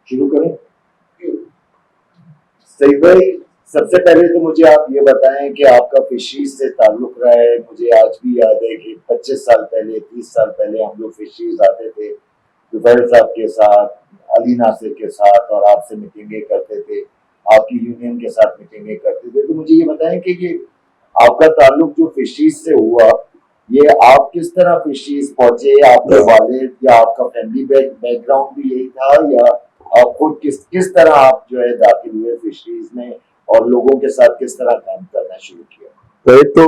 شروع کریں؟ سعید بھائی سب سے پہلے تو مجھے آپ یہ بتائیں کہ آپ کا فشریز سے تعلق رہا ہے. مجھے آج بھی یاد ہے کہ 25 سال پہلے 30 سال پہلے ہم لوگ فشریز آتے تھے زبیر صاحب کے ساتھ, علی ناصر کے ساتھ, اور آپ سے میٹنگیں کرتے تھے, آپ کی یونین کے ساتھ میٹنگیں کرتے تھے. تو مجھے یہ بتائیں کہ یہ آپ کا تعلق جو فشریز سے ہوا, یہ آپ کس طرح فشریز پہنچے؟ آپ کے والد یا آپ کا فیملی بیک گراؤنڈ بھی یہی تھا, یا آپ خود کس طرح آپ جو ہے داخل ہوئے فشریز میں اور لوگوں کے ساتھ کس طرح کام کرنا شروع کیا؟ ایک تو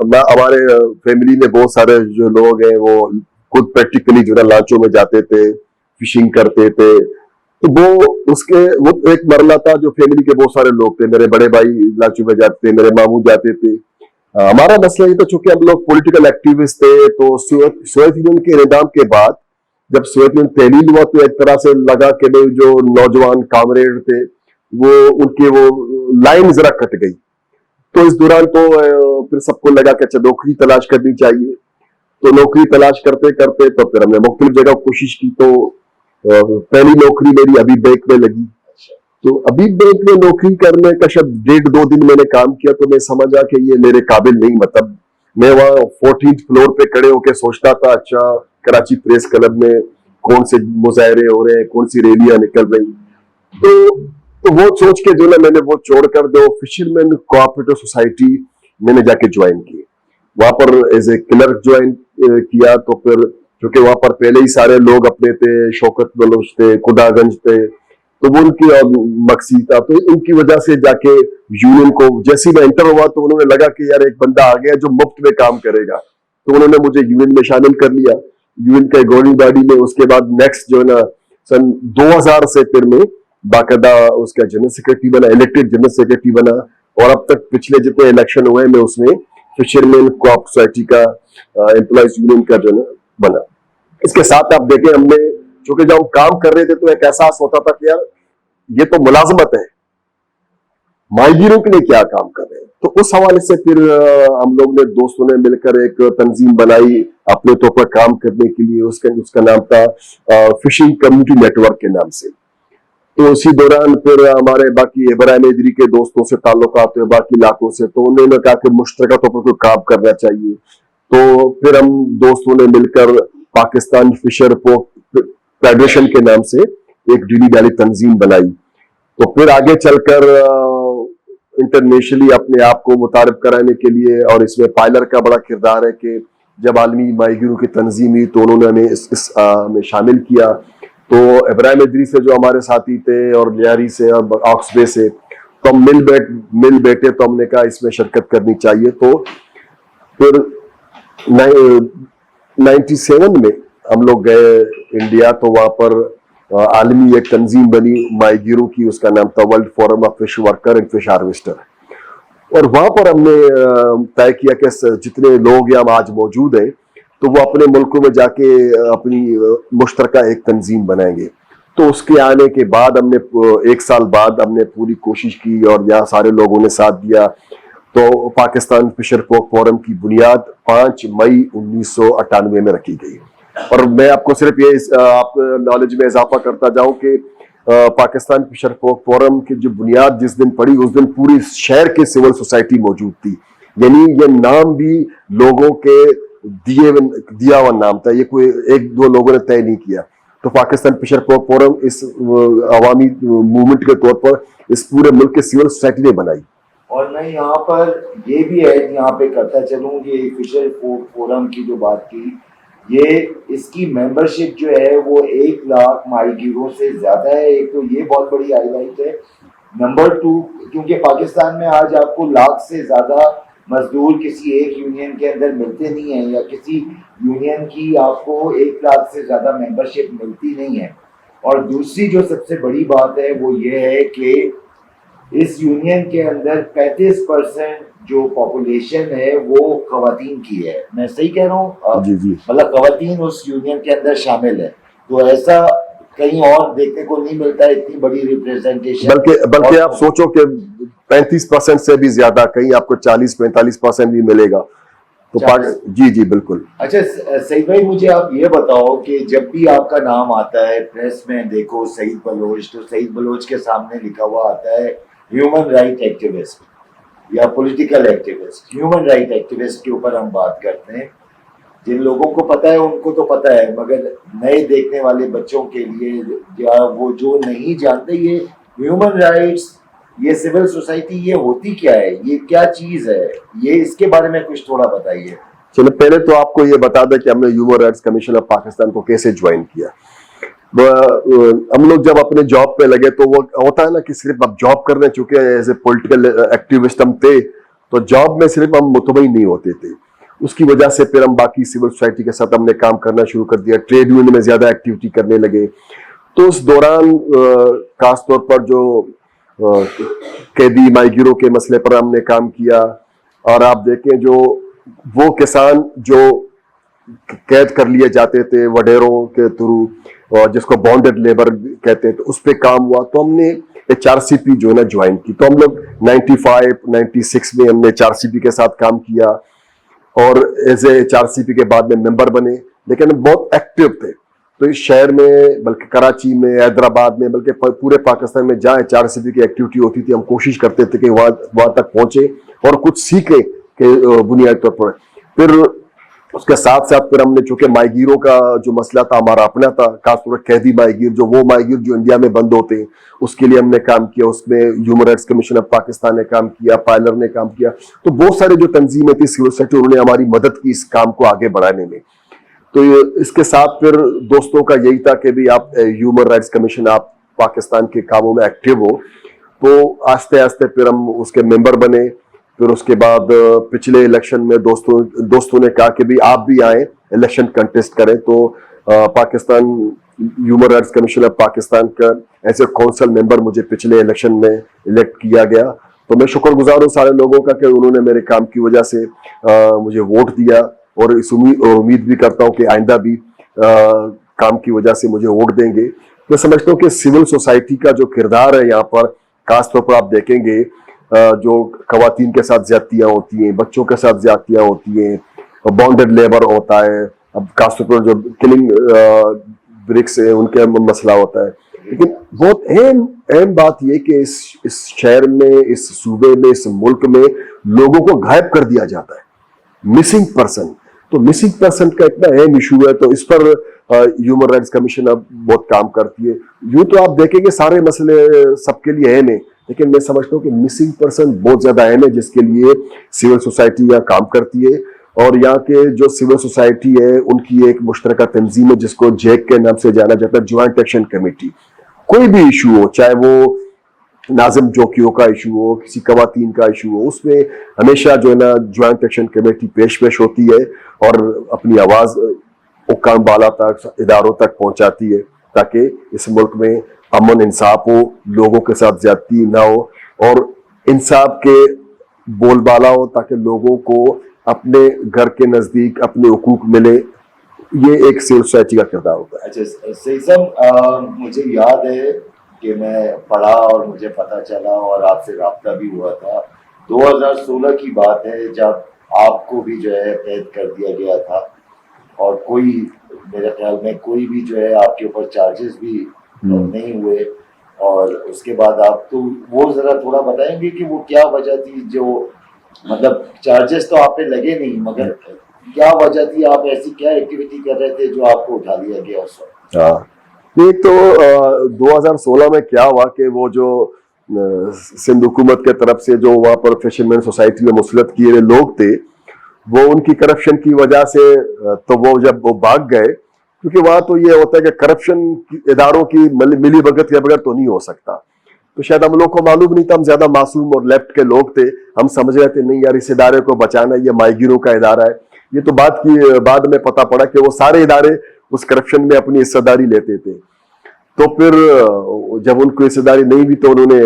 ہمارے فیملی میں بہت سارے جو لوگ ہیں وہ خود پریکٹیکلی جو ہے لانچوں میں جاتے تھے, فشنگ کرتے تھے. تو وہ ایک مرحلہ تھا جو فیملی کے بہت سارے لوگ تھے. میرے بڑے بھائی لانچوں میں جاتے تھے, میرے ماموں جاتے تھے. ہمارا مسئلہ یہ تھا چونکہ ہم لوگ پولیٹیکل ایکٹیوسٹ تھے, تو سوویت یونین کے انہدام کے بعد جب سوویت یونین تحلیل ہوا تو ایک طرح سے لگا کہ جو نوجوان کامریڈ تھے وہ ان کی وہ لائن ذرا کٹ گئی. تو اس دوران تو پھر سب کو لگا کہ اچھا نوکری تلاش کرنی چاہیے. تو نوکری تلاش کرتے کرتے تو پھر ہم نے مختلف جگہ کوشش کی. تو پہلی نوکری میری ابھی بینک میں لگی. تو ابھی بینک میں نوکری کرنے کا شاید 1.5-2 دن میں نے کام کیا تو میں سمجھا کہ یہ میرے قابل نہیں. مطلب میں وہاں 14th فلور پہ کھڑے ہو کے سوچتا تھا اچھا کراچی پریس کلب میں کون سے مظاہرے ہو رہے ہیں, کون سی ریلیاں نکل رہی. تو وہ سوچ کے جو نا میں نے وہ چھوڑ کر دو فشرمین کوآپریٹو سوسائٹی میں نے جا کے جوائن کی. وہاں پر ایز اے کلرک جوائن کیا. تو پھر کیونکہ وہاں پر پہلے ہی سارے لوگ اپنے تھے, شوکت بلوچ تھے, خدا گنج تھے, تو وہ ان کی مقصد تھا. تو ان کی وجہ سے جا کے یونین کو جیسے میں انٹر ہوا تو انہوں نے لگا کہ یار ایک بندہ آ گیا جو مفت میں کام کرے گا. تو انہوں نے مجھے یونین میں شامل کر لیا, یونین کے گورننگ باڈی میں. اس کے بعد نیکسٹ جو ہے نا سن 2000 سے پھر میں باقاعدہ اس کا جنرل سیکرٹری بنا, الیکٹڈ جنرل سیکرٹری بنا. اور اب تک پچھلے جتنے الیکشن ہوئے میں اس میں فشرمین کوآپ سوسائٹی کا امپلائیز یونین کا جو ہے بنا. اس کے ساتھ آپ دیکھیں ہم نے چونکہ جب ہم کام کر رہے تھے تو ایک احساس ہوتا تھا کہ یار یہ تو ملازمت ہے, ماہی گیروں کے لیے کیا کام کر رہے ہیں. تو اس حوالے سے پھر ہم لوگ نے دوستوں نے مل کر ایک تنظیم بنائی اپنے طور پر کام کرنے کے لیے. اس کا نام تھا فشنگ کمیونٹی نیٹ ورک کے نام سے. تو اسی دوران پھر ہمارے باقی ابراہیم ادری کے دوستوں سے تعلقات ہوئے باقی علاقوں سے. تو انہوں نے کہا کہ مشترکہ طور پر کوئی کام کرنا چاہیے. تو پھر ہم دوستوں نے مل کر پاکستان فشر فیڈریشن کے نام سے ایک ڈیلی ڈالی تنظیم بنائی. تو پھر آگے چل کر انٹرنیشنلی اپنے آپ کو متعارف کرانے کے لیے, اور اس میں پائلر کا بڑا کردار ہے کہ جب عالمی ماہی گیروں کی تنظیم ہوئی تو انہوں نے ہمیں اس میں شامل کیا. تو ابراہیم ادری سے جو ہمارے ساتھی تھے اور لیاری سے اور آکس بے سے, تو ہم مل بیٹھے تو ہم نے کہا اس میں شرکت کرنی چاہیے. تو پھر 97 میں ہم لوگ گئے انڈیا. تو وہاں پر عالمی ایک تنظیم بنی ماہی گیروں کی, اس کا نام تھا world forum of fish worker and fish harvester. اور وہاں پر ہم نے طے کیا کہ جتنے لوگ یہاں آج موجود ہیں تو وہ اپنے ملکوں میں جا کے اپنی مشترکہ ایک تنظیم بنائیں گے. تو اس کے آنے کے بعد ہم نے 1 سال بعد ہم نے پوری کوشش کی اور یہاں سارے لوگوں نے ساتھ دیا. تو پاکستان فشر فورم کی بنیاد 5 مئی 1998 میں رکھی گئی. اور میں آپ کو صرف یہ آپ نالج میں اضافہ کرتا جاؤں کہ پاکستان فشر فورم کی جو بنیاد جس دن پڑی اس دن پوری شہر کے سول سوسائٹی موجود تھی. یعنی یہ نام بھی لوگوں کے دیا ہوا نام تھا, یہ کوئی 1-2 لوگوں نے طے نہیں کیا. تو پاکستان فشر فورم اس عوامی موومنٹ کے طور پر اس پورے ملک کے سول سوسائٹی نے بنائی. اور میں یہاں پر یہ بھی ہے یہاں پہ کرتا چلوں, یہ فشر فورم کی جو بات کی, یہ اس کی ممبرشپ جو ہے وہ 1 لاکھ ماہی گیروں سے زیادہ ہے. ایک تو یہ بہت بڑی ہائی لائٹ ہے. نمبر 2, کیونکہ پاکستان میں آج آپ کو 1 لاکھ سے زیادہ مزدور کسی ایک یونین کے اندر ملتے نہیں ہیں, یا کسی یونین کی آپ کو 1 لاکھ سے زیادہ ممبرشپ ملتی نہیں ہے. اور دوسری جو سب سے بڑی بات ہے وہ یہ ہے کہ اس یونین کے اندر 35% جو پاپولیشن ہے وہ خواتین کی ہے. میں صحیح کہہ رہا ہوں؟ جی. مطلب خواتین اس یونین کے اندر شامل ہے. تو ایسا کہیں اور دیکھنے کو نہیں ملتا اتنی بڑی ریپریزنٹیشن. بلکہ آپ سوچو کہ 35% سے بھی زیادہ, کہیں آپ کو 40-45% بھی ملے گا. تو جی جی بالکل. اچھا سعید بھائی مجھے آپ یہ بتاؤ کہ جب بھی آپ کا نام آتا ہے پریس میں دیکھو سعید بلوچ تو سعید بلوچ کے سامنے لکھا ہوا آتا ہے ہیومن رائٹ ایکٹیوسٹ یا political activist. Human right activist کے اوپر ہم بات کرتے ہیں. جن لوگوں کو پتا ہے ان کو تو پتا ہے, مگر نئے دیکھنے والے بچوں کے لیے یا وہ جو نہیں جانتے یہ ہیومن رائٹس یہ سول سوسائٹی یہ ہوتی کیا ہے, یہ کیا چیز ہے, یہ اس کے بارے میں کچھ تھوڑا بتائیے. چلو پہلے تو آپ کو یہ بتا دیں کہ ہم نے human rights commission of Pakistan کو کیسے جوائن کیا. ہم لوگ جب اپنے جاب پہ لگے تو وہ ہوتا ہے نا کہ صرف اب جاب کرنے چکے ہیں ایز اے پولیٹیکل ایکٹیوسٹ ہم تھے, تو جاب میں صرف ہم مطمئن نہیں ہوتے تھے. اس کی وجہ سے پھر ہم باقی سول سوسائٹی کے ساتھ ہم نے کام کرنا شروع کر دیا, ٹریڈ یونین میں زیادہ ایکٹیویٹی کرنے لگے. تو اس دوران خاص طور پر جو قیدی ماہی گیروں کے مسئلے پر ہم نے کام کیا, اور آپ دیکھیں جو وہ کسان جو قید کر لیے جاتے تھے وڈیروں کے تھرو, اور جس کو بانڈڈ لیبر کہتے ہیں, تو اس پہ کام ہوا. تو ہم نے HRCP جو ہے نا جوائن کی. تو ہم لوگ 95-96 میں ہم نے HRCP کے ساتھ کام کیا, اور ایز اے HRCP کے بعد میں ممبر بنے. لیکن ہم بہت ایکٹیو تھے, تو اس شہر میں بلکہ کراچی میں, حیدرآباد میں, بلکہ پورے پاکستان میں جہاں HRCP کی ایکٹیویٹی ہوتی تھی ہم کوشش کرتے تھے کہ وہاں تک پہنچے اور کچھ سیکھیں کہ بنیادی طور پر. پھر اس کے ساتھ ساتھ پھر ہم نے چونکہ ماہی گیروں کا جو مسئلہ تھا ہمارا اپنا تھا, خاص طور پر قیدی ماہی گیر جو وہ ماہی گیر جو انڈیا میں بند ہوتے ہیں, اس کے لیے ہم نے کام کیا. اس میں human rights commission of Pakistan نے کام کیا, پائلر نے کام کیا. تو بہت سارے جو تنظیمیں تھیں سول سوسائٹی, انہوں نے ہماری مدد کی اس کام کو آگے بڑھانے میں. تو اس کے ساتھ پھر دوستوں کا یہی تھا کہ بھی آپ ہیومن رائٹس کمیشن آپ پاکستان کے کاموں میں ایکٹیو ہو. تو آہستہ آہستہ پھر ہم اس کے ممبر بنے. پھر اس کے بعد پچھلے الیکشن میں دوستوں نے کہا کہ بھی آپ بھی آئیں الیکشن کنٹیسٹ کریں. تو Pakistan human rights commission of Pakistan کا ایز اے کونسل ممبر مجھے پچھلے الیکشن میں الیکٹ کیا گیا. تو میں شکر گزار ہوں سارے لوگوں کا کہ انہوں نے میرے کام کی وجہ سے مجھے ووٹ دیا, اور اس امید بھی کرتا ہوں کہ آئندہ بھی کام کی وجہ سے مجھے ووٹ دیں گے. میں سمجھتا ہوں کہ سول سوسائٹی کا جو کردار ہے یہاں پر, خاص طور پر آپ دیکھیں گے جو خواتین کے ساتھ زیادتیاں ہوتی ہیں, بچوں کے ساتھ زیادتیاں ہوتی ہیں, بانڈڈ لیبر ہوتا ہے, اب خاص طور پر جو کلنگ برکس ہیں ان کا مسئلہ ہوتا ہے. لیکن بہت اہم بات یہ کہ اس شہر میں, اس صوبے میں, اس ملک میں لوگوں کو غائب کر دیا جاتا ہے, مسنگ پرسن. تو مسنگ پرسن کا اتنا اہم ایشو ہے, تو اس پر ہیومن رائٹس کمیشن اب بہت کام کرتی ہے. یوں تو آپ دیکھیں گے سارے مسئلے سب کے لیے اہم ہیں, لیکن میں سمجھتا ہوں کہ مسنگ پرسن بہت زیادہ اہم ہے, جس کے لیے سول سوسائٹی یہاں کام کرتی ہے. اور یہاں کے جو سول سوسائٹی ہے ان کی ایک مشترکہ تنظیم ہے جس کو JEC کے نام سے جانا جاتا ہے, جوائنٹ ایکشن کمیٹی. کوئی بھی ایشو ہو, چاہے وہ ناظم جوکیوں کا ایشو ہو, کسی خواتین کا ایشو ہو, اس میں ہمیشہ جو ہے نا جوائنٹ ایکشن کمیٹی پیش ہوتی ہے اور اپنی آواز حکام بالا تک, اداروں تک پہنچاتی ہے, تاکہ اس ملک میں امن انصاف ہو, لوگوں کے ساتھ زیادتی نہ ہو, اور انصاف کے بول بالا ہو, تاکہ لوگوں کو اپنے گھر کے نزدیک اپنے حقوق ملے. یہ ایک سول سوسائٹی کا کردار ہوتا ہے. اچھا سعید صاحب, مجھے یاد ہے کہ میں پڑھا اور مجھے پتہ چلا اور آپ سے رابطہ بھی ہوا تھا, 2016 کی بات ہے جب آپ کو بھی جو ہے قید کر دیا گیا تھا, اور کوئی میرے خیال میں کوئی بھی جو ہے آپ کے اوپر چارجز بھی نہیں ہوئے. اور اس کے بعد آپ تو وہ ذرا تھوڑا بتائیں گے کہ وہ کیا وجہ تھی, جو مطلب چارجز تو آپ پہ لگے نہیں, مگر کیا وجہ تھی, آپ ایسی کیا ایکٹیویٹی کر رہے تھے جو آپ کو اٹھا لیا گیا اس وقت؟ ایک تو 2016 میں کیا ہوا کہ وہ جو سندھ حکومت کے طرف سے جو وہاں پر فشرمین سوسائٹی میں مسلط کیے ہوئے لوگ تھے, وہ ان کی کرپشن کی وجہ سے, تو وہ جب وہ بھاگ گئے, کیونکہ وہاں تو یہ ہوتا ہے کہ کرپشن اداروں کی ملی بھگت کے بغیر تو نہیں ہو سکتا. تو شاید ہم لوگ کو معلوم نہیں تھا, ہم زیادہ معصوم اور لیفٹ کے لوگ تھے, ہم سمجھ رہے تھے نہیں یار اس ادارے کو بچانا, یہ ماہی گیروں کا ادارہ ہے. یہ تو بعد میں پتہ پڑا کہ وہ سارے ادارے اس کرپشن میں اپنی حصہ داری لیتے تھے. تو پھر جب ان کو حصہ داری نہیں بھی تو انہوں نے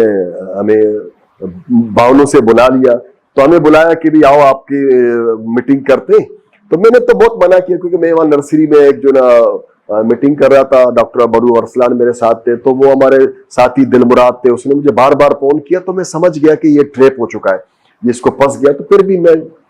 ہمیں باونوں سے بلا لیا. تو ہمیں بلایا کہ بھی آؤ آپ کی میٹنگ کرتے. تو میں نے تو بہت منع کیا, کیونکہ میں وہاں نرسری میں ایک جو نا میٹنگ کر رہا تھا, ڈاکٹر ابرو ارسلان میرے ساتھ تھے, تو وہ ہمارے ساتھی دل مراد تھے, اس نے مجھے بار بار فون کیا. تو میں سمجھ گیا کہ یہ ٹریپ ہو چکا ہے, یہ اس کو پھنس گیا. تو پھر بھی میں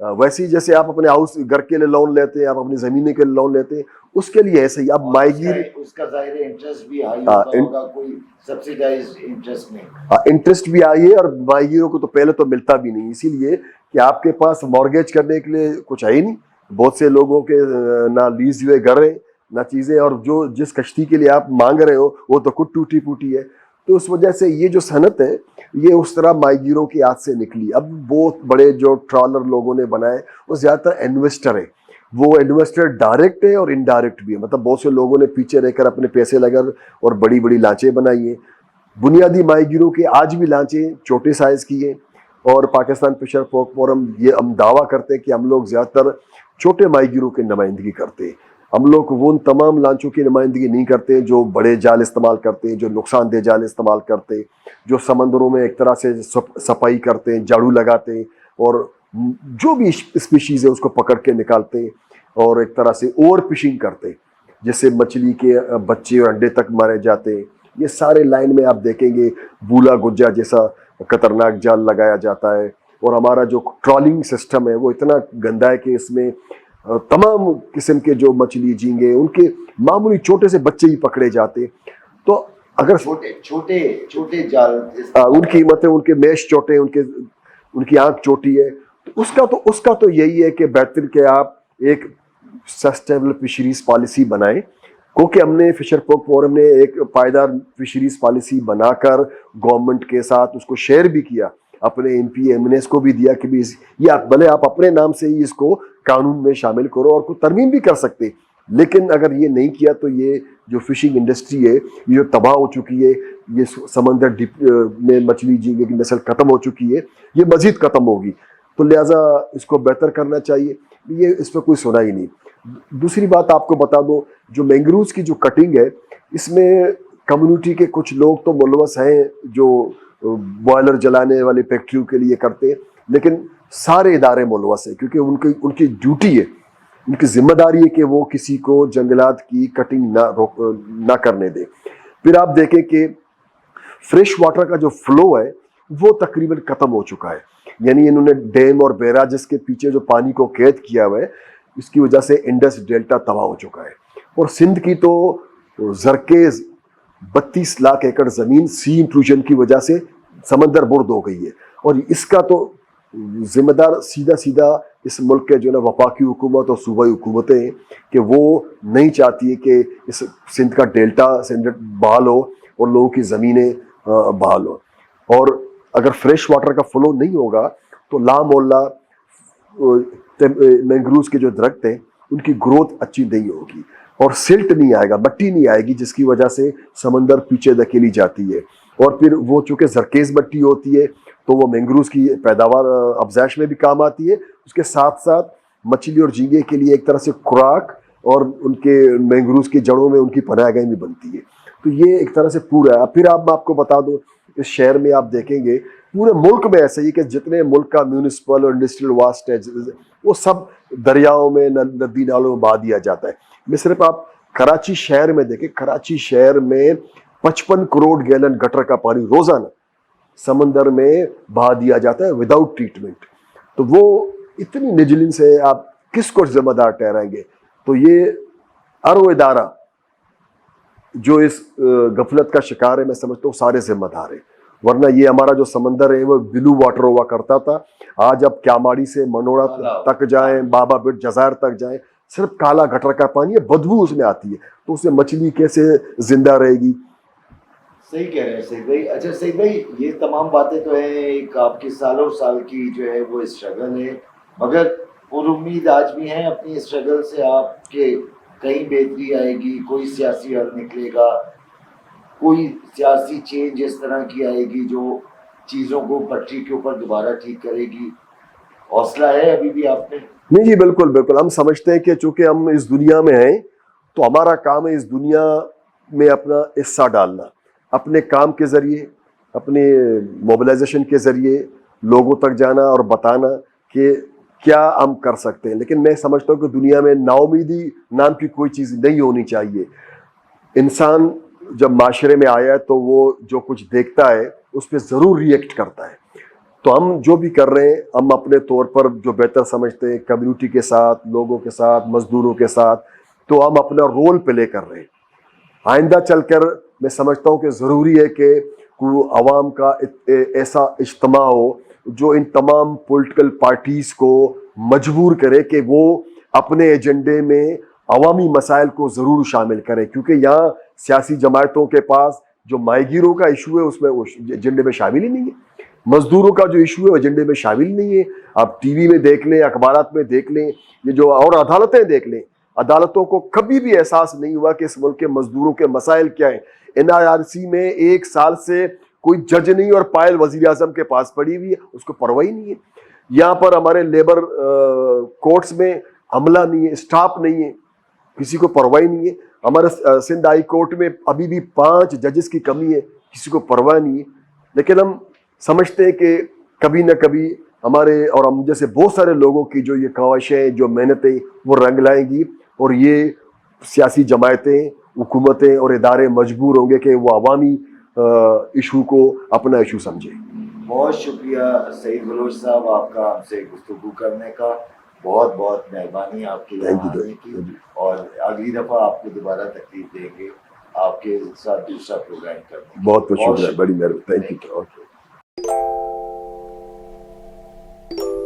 ویسے ہی جیسے آپ اپنے ہاؤس گھر کے لیے لون لیتے ہیں, آپ اپنی زمینیں کے لیے لون لیتے ہیں, اس کے لیے ایسے ہی اب ماہی گیری اس کا ظاہر انٹرسٹ بھی ہائی ہوتا ہوگا, کوئی سبسیڈائز انٹرسٹ نہیں. انٹرسٹ بھی آئی ہے, اور ماہی گیروں کو تو پہلے تو ملتا بھی نہیں, اسی لیے کہ آپ کے پاس مارگیج کرنے کے لیے کچھ ہے ہی نہیں. بہت سے لوگوں کے نہ لیز ہوئے گھر ہیں نہ چیزیں, اور جو جس کشتی کے لیے آپ مانگ رہے ہو وہ تو خود ٹوٹی پوٹی ہے. تو اس وجہ سے یہ جو صنعت ہے یہ اس طرح ماہی گیروں کی ہاتھ سے نکلی. اب بہت بڑے جو ٹرالر لوگوں نے بنائے وہ زیادہ تر انویسٹر ہیں. وہ انویسٹر ڈائریکٹ ہے اور انڈائریکٹ بھی ہے, مطلب بہت سے لوگوں نے پیچھے رہ کر اپنے پیسے لگا اور بڑی بڑی لانچیں بنائی ہیں. بنیادی ماہی گیروں کے آج بھی لانچیں چھوٹے سائز کی ہیں, اور پاکستان فشر فوک فورم یہ ہم دعویٰ کرتے ہیں کہ ہم لوگ زیادہ تر چھوٹے ماہی گیروں کی نمائندگی کرتے ہیں. ہم لوگ وہ ان تمام لانچوں کی نمائندگی نہیں کرتے جو بڑے جال استعمال کرتے ہیں, جو نقصان دہ جال استعمال کرتے ہیں, جو سمندروں میں ایک طرح سے صفائی کرتے ہیں, جھاڑو لگاتے ہیں, اور جو بھی اسپیشیز ہے اس کو پکڑ کے نکالتے ہیں, اور ایک طرح سے اوور فشنگ کرتے ہیں جس سے مچھلی کے بچے اور انڈے تک مارے جاتے ہیں. یہ سارے لائن میں آپ دیکھیں گے بولا گجا جیسا خطرناک جال لگایا جاتا ہے. اور ہمارا جو ٹرالنگ سسٹم ہے وہ اتنا گندا ہے کہ اس میں تمام قسم کے جو مچھلی جھینگے ان کے معمولی چھوٹے سے بچے ہی پکڑے جاتے. تو اگر چھوٹے جال ان کی قیمتیں, ان کے میش چھوٹے ہیں, ان کی آنکھ چھوٹی ہے, تو اس کا تو یہی ہے کہ بہتر کہ آپ ایک سسٹینیبل فشریز پالیسی بنائیں. کیونکہ ہم نے فشر فوک فورم نے ایک پائیدار فشریز پالیسی بنا کر گورنمنٹ کے ساتھ اس کو شیئر بھی کیا, اپنے M P M N S کو بھی دیا کہ یہ بھلے آپ اپنے نام سے ہی اس کو قانون میں شامل کرو اور کوئی ترمیم بھی کر سکتے, لیکن اگر یہ نہیں کیا تو یہ جو فشنگ انڈسٹری ہے یہ جو تباہ ہو چکی ہے, یہ سمندر میں مچھلی جھینگے کی نسل ختم ہو چکی ہے, یہ مزید ختم ہوگی. تو لہٰذا اس کو بہتر کرنا چاہیے. یہ اس پہ کوئی سنا ہی نہیں. دوسری بات آپ کو بتا دو, جو مینگروز کی جو کٹنگ ہے اس میں کمیونٹی کے کچھ لوگ تو ملوث ہیں جو بوائلر جلانے والے فیکٹریوں کے لیے کرتے ہیں, لیکن سارے ادارے ملوث ہیں کیونکہ ان کی ڈیوٹی ہے, ان کی ذمہ داری ہے کہ وہ کسی کو جنگلات کی کٹنگ نہ کرنے دیں. پھر آپ دیکھیں کہ فریش واٹر کا جو فلو ہے وہ تقریباً ختم ہو چکا ہے. یعنی انہوں نے ڈیم اور بیراجز کے پیچھے جو پانی کو قید کیا ہوا ہے اس کی وجہ سے انڈس ڈیلٹا تباہ ہو چکا ہے. اور سندھ کی تو زرخیز 32 لاکھ ایکڑ زمین سی انٹروژن کی وجہ سے سمندر برد ہو گئی ہے, اور اس کا تو ذمہ دار سیدھا اس ملک کے جو نا وفاقی حکومت اور صوبائی حکومتیں ہیں کہ وہ نہیں چاہتی ہے کہ اس سندھ کا ڈیلٹا بحال ہو اور لوگوں کی زمینیں بحال ہو. اور اگر فریش واٹر کا فلو نہیں ہوگا تو لا محلہ مینگروز کے جو درخت ہیں ان کی گروتھ اچھی نہیں ہوگی, اور سلٹ نہیں آئے گا, مٹی نہیں آئے گی, جس کی وجہ سے سمندر پیچھے دھکیلی جاتی ہے. اور پھر وہ چونکہ زرخیز مٹی ہوتی ہے تو وہ مینگروز کی پیداوار افزائش میں بھی کام آتی ہے, اس کے ساتھ ساتھ مچھلی اور جھینگے کے لیے ایک طرح سے خوراک اور ان کے مینگروز کی جڑوں میں ان کی پناہ گاہیں بھی بنتی ہے. تو یہ ایک طرح سے پورا ہے. پھر میں آپ کو بتا دوں اس شہر میں آپ دیکھیں گے پورے ملک میں ایسا ہی کہ جتنے ملک کا میونسپل اور انڈسٹریل واسٹ ہے وہ سب دریاؤں میں ندی نالوں میں بہا دیا جاتا ہے. میں صرف آپ کراچی شہر میں دیکھیں, کراچی شہر میں 55 کروڑ گیلن گٹر کا پانی روزانہ سمندر میں بہا دیا جاتا ہے وداؤٹ ٹریٹمنٹ. تو وہ اتنی نیگلیجنس ہے, آپ کس کو ذمہ دار ٹھہرائیں گے؟ تو یہ ہر وہ ادارہ جو اس غفلت کا شکار ہے میں سمجھتا ہوں سارے ذمہ دار ہیں, ورنہ یہ ہمارا جو سمندر ہے وہ بلو واٹر ہوا کرتا تھا. آج اب کیاماڑی سے منوڑا تک جائیں, بابا بٹ جزائر تک جائیں, صرف کالا گٹر کا پانی ہے, بدبو اس میں آتی ہے, تو اس میں مچھلی کیسے زندہ رہے گی؟ صحیح کہہ رہے ہیں سعید بھائی. اچھا سعید بھائی, یہ تمام باتیں تو ہیں, ایک آپ کی سالوں سال کی جو ہے وہ اسٹرگل ہے, مگر پر امید آج بھی ہیں اپنی اسٹرگل سے آپ کے کہیں بہتری آئے گی, کوئی سیاسی حل نکلے گا, کوئی سیاسی چینج اس طرح کی آئے گی جو چیزوں کو پٹری کے اوپر دوبارہ ٹھیک کرے گی؟ حوصلہ ہے ابھی بھی آپ نے؟ نہیں جی, بالکل بالکل. ہم سمجھتے ہیں کہ چونکہ ہم اس دنیا میں ہیں تو ہمارا کام ہے اس دنیا میں اپنا حصہ ڈالنا, اپنے کام کے ذریعے, اپنے موبلائزیشن کے ذریعے لوگوں تک جانا اور بتانا کہ کیا ہم کر سکتے ہیں. لیکن میں سمجھتا ہوں کہ دنیا میں نا امیدی نام کی کوئی چیز نہیں ہونی چاہیے. انسان جب معاشرے میں آیا ہے تو وہ جو کچھ دیکھتا ہے اس پہ ضرور ری ایکٹ کرتا ہے. تو ہم جو بھی کر رہے ہیں ہم اپنے طور پر جو بہتر سمجھتے ہیں کمیونٹی کے ساتھ, لوگوں کے ساتھ, مزدوروں کے ساتھ, تو ہم اپنا رول پلے کر رہے ہیں. آئندہ چل کر میں سمجھتا ہوں کہ ضروری ہے کہ عوام کا ایسا اجتماع ہو جو ان تمام پولیٹیکل پارٹیز کو مجبور کرے کہ وہ اپنے ایجنڈے میں عوامی مسائل کو ضرور شامل کریں, کیونکہ یہاں سیاسی جماعتوں کے پاس جو ماہی کا ایشو ہے اس میں وہ ایجنڈے میں شامل ہی نہیں ہے. مزدوروں کا جو ایشو ہے وہ ایجنڈے میں شامل نہیں ہے. آپ ٹی وی میں دیکھ لیں, اخبارات میں دیکھ لیں, یہ جو اور عدالتیں دیکھ لیں, عدالتوں کو کبھی بھی احساس نہیں ہوا کہ اس ملک کے مزدوروں کے مسائل کیا ہیں. NRC میں 1 سال سے کوئی جج نہیں اور پائل وزیر اعظم کے پاس پڑی ہوئی ہے, اس کو پرواہ ہی نہیں ہے. یہاں پر ہمارے لیبر کورٹس میں عملہ نہیں ہے, اسٹاف نہیں ہے, کسی کو پرواہ نہیں ہے. ہمارے سندھ ہائی کورٹ میں ابھی بھی 5 ججز کی کمی ہے, کسی کو پرواہ نہیں ہے. لیکن ہم سمجھتے ہیں کہ کبھی نہ کبھی ہمارے اور ہم جیسے بہت سارے لوگوں کی جو یہ کاوشیں, جو محنتیں, وہ رنگ لائیں گی اور یہ سیاسی جماعتیں, حکومتیں اور ادارے مجبور ہوں گے کہ وہ عوامی ایشو کو اپنا ایشو سمجھیں. بہت شکریہ سعید بلوچ صاحب آپ کا ہم سے گفتگو کرنے کا. بہت بہت مہربانی آپ کے یہاں آنے کی, اور اگلی دفعہ آپ کو دوبارہ تکلیف دیں گے آپ کے ساتھ دوسرا پروگرام کرنے. بہت بہت شکریہ, بڑی مہربانی. Thank you.